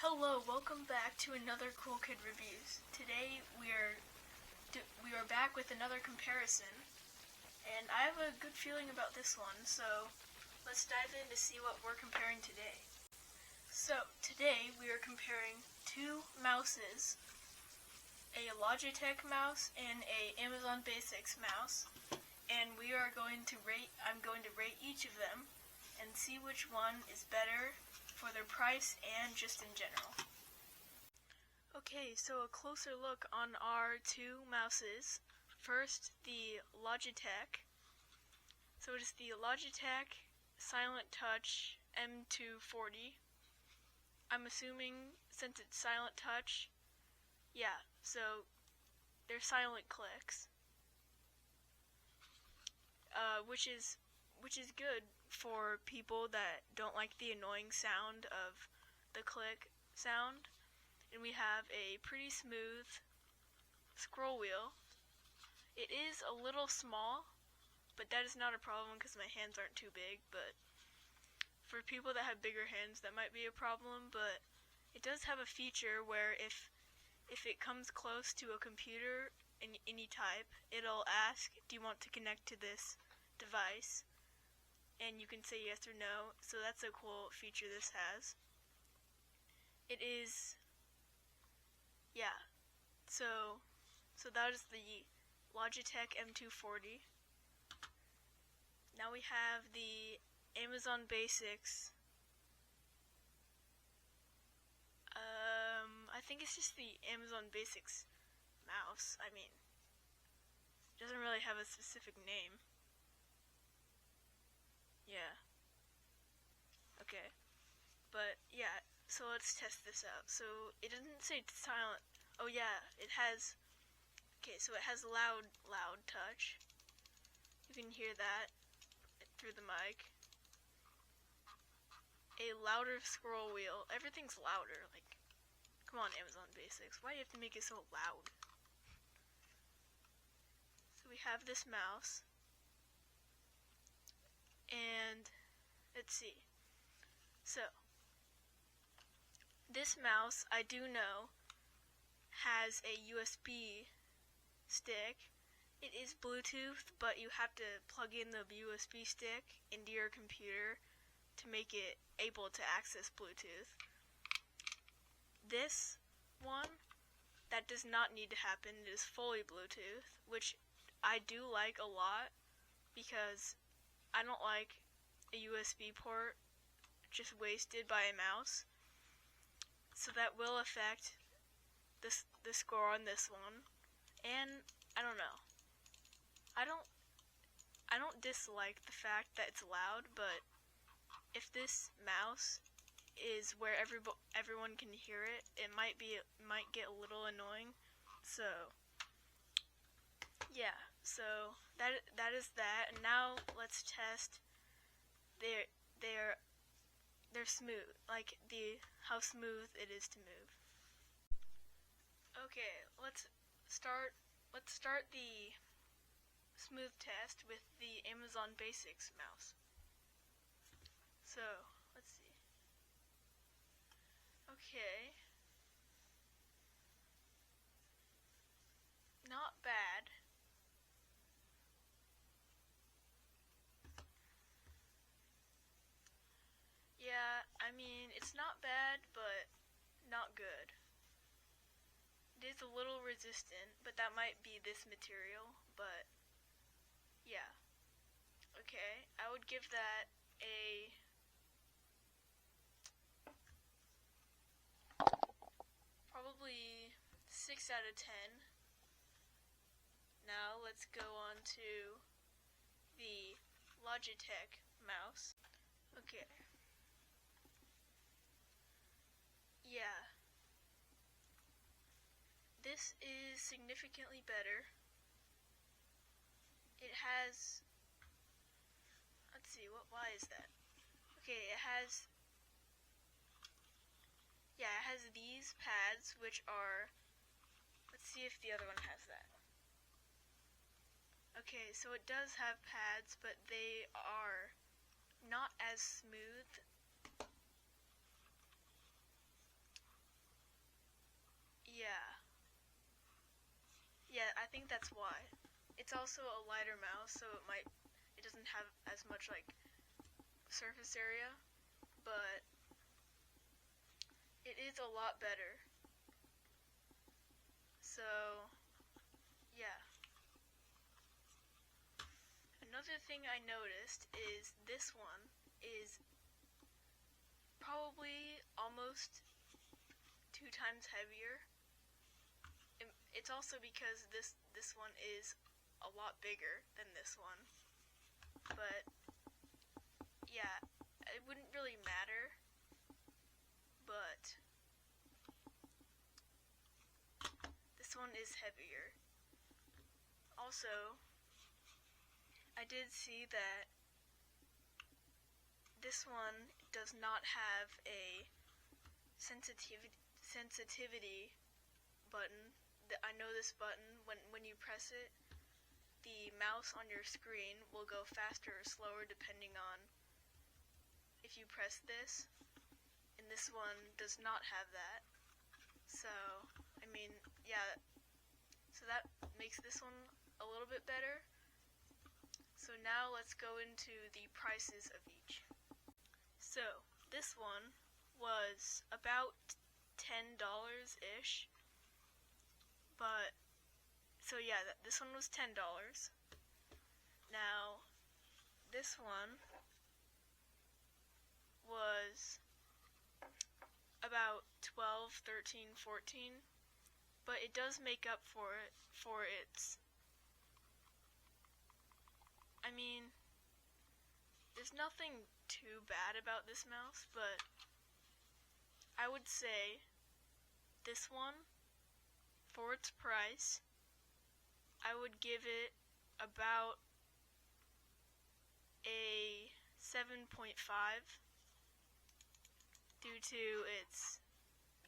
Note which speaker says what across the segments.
Speaker 1: Hello, welcome back to another Cool Kid Reviews. Today we are back with another comparison, and I have a good feeling about this one, so let's dive in to see what we're comparing today. So, today we are comparing two mouses, a Logitech mouse and a Amazon Basics mouse, and I'm going to rate each of them and see which one is better for their price and just in general. Okay, so a closer look on our two mouses. First, the Logitech. So it is the Logitech Silent Touch M240. I'm assuming since it's Silent Touch, yeah, so they're silent clicks, which is good for people that don't like the annoying sound of the click sound. And we have a pretty smooth scroll wheel. It is a little small, but that is not a problem because my hands aren't too big. But for people that have bigger hands, that might be a problem. But it does have a feature where if it comes close to a computer in any type, it'll ask, do you want to connect to this device? And you can say yes or no, so that's a cool feature this has. It is, yeah, so that is the Logitech M240. Now we have the Amazon Basics. I think it's just the Amazon Basics mouse. I mean, it doesn't really have a specific name. Yeah. Okay. But yeah, so let's test this out. So it doesn't say silent. Oh yeah, it has. Okay, so it has loud touch. You can hear that through the mic. A louder scroll wheel. Everything's louder. Like, come on, Amazon Basics. Why do you have to make it so loud? So we have this mouse. And let's see. So this mouse, I do know, has a USB stick. It is Bluetooth, but you have to plug in the USB stick into your computer to make it able to access Bluetooth. This one, that does not need to happen. It is fully Bluetooth, which I do like a lot because I don't like a USB port just wasted by a mouse. So that will affect the score on this one. And I don't know. I don't dislike the fact that it's loud, but if this mouse is where everyone can hear it, it might get a little annoying. So yeah, so that is that. And now let's test they're smooth, like how smooth it is to move. Okay, let's start the smooth test with the Amazon Basics mouse. So let's see. Okay, not bad. Yeah, I mean, it's not bad, but not good. It is a little resistant, but that might be this material, but yeah. Okay, I would give that a probably 6 out of 10. Now let's go on to the Logitech mouse. Okay. Yeah. This is significantly better. It has, let's see, why is that? Okay, it has these pads, which are, let's see if the other one has that. Okay, so it does have pads, but they are not as smooth I think that's why. It's also a lighter mouse, so it doesn't have as much like surface area, but it is a lot better. So, yeah. Another thing I noticed is this one is probably almost 2 times heavier. It's also because this one is a lot bigger than this one. But yeah, it wouldn't really matter, but this one is heavier. Also, I did see that this one does not have a sensitivity button. I know this button, when you press it, the mouse on your screen will go faster or slower depending on if you press this, and this one does not have that. So, I mean, yeah, so that makes this one a little bit better. So now let's go into the prices of each. So, this one was about $10-ish, but, so yeah, this one was $10. Now, this one was about 12, 13, 14, but it does make up for its, I mean, there's nothing too bad about this mouse, but I would say this one, for its price, I would give it about a 7.5 due to its,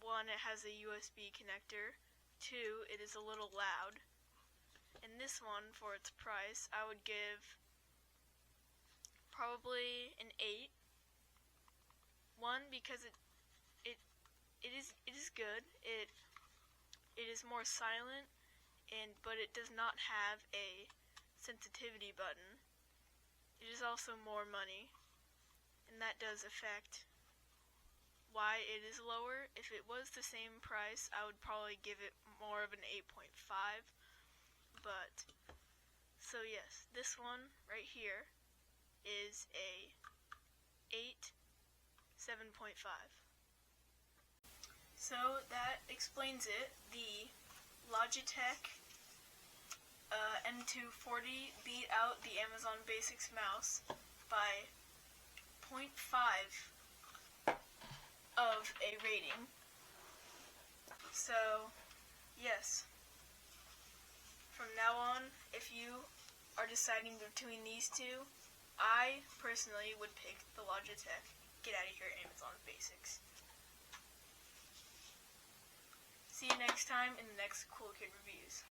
Speaker 1: 1, it has a USB connector, 2, it is a little loud, and this one, for its price, I would give probably an 8. 1, because it is good. It is more silent, but it does not have a sensitivity button. It is also more money, and that does affect why it is lower. If it was the same price, I would probably give it more of an 8.5, but, so yes, this one right here is a 8, 7.5. So that explains it. The Logitech M240 beat out the Amazon Basics mouse by 0.5 of a rating. So, yes. From now on, if you are deciding between these two, I personally would pick the Logitech. Get out of here, Amazon Basics. See you next time in the next Cool Kid Reviews.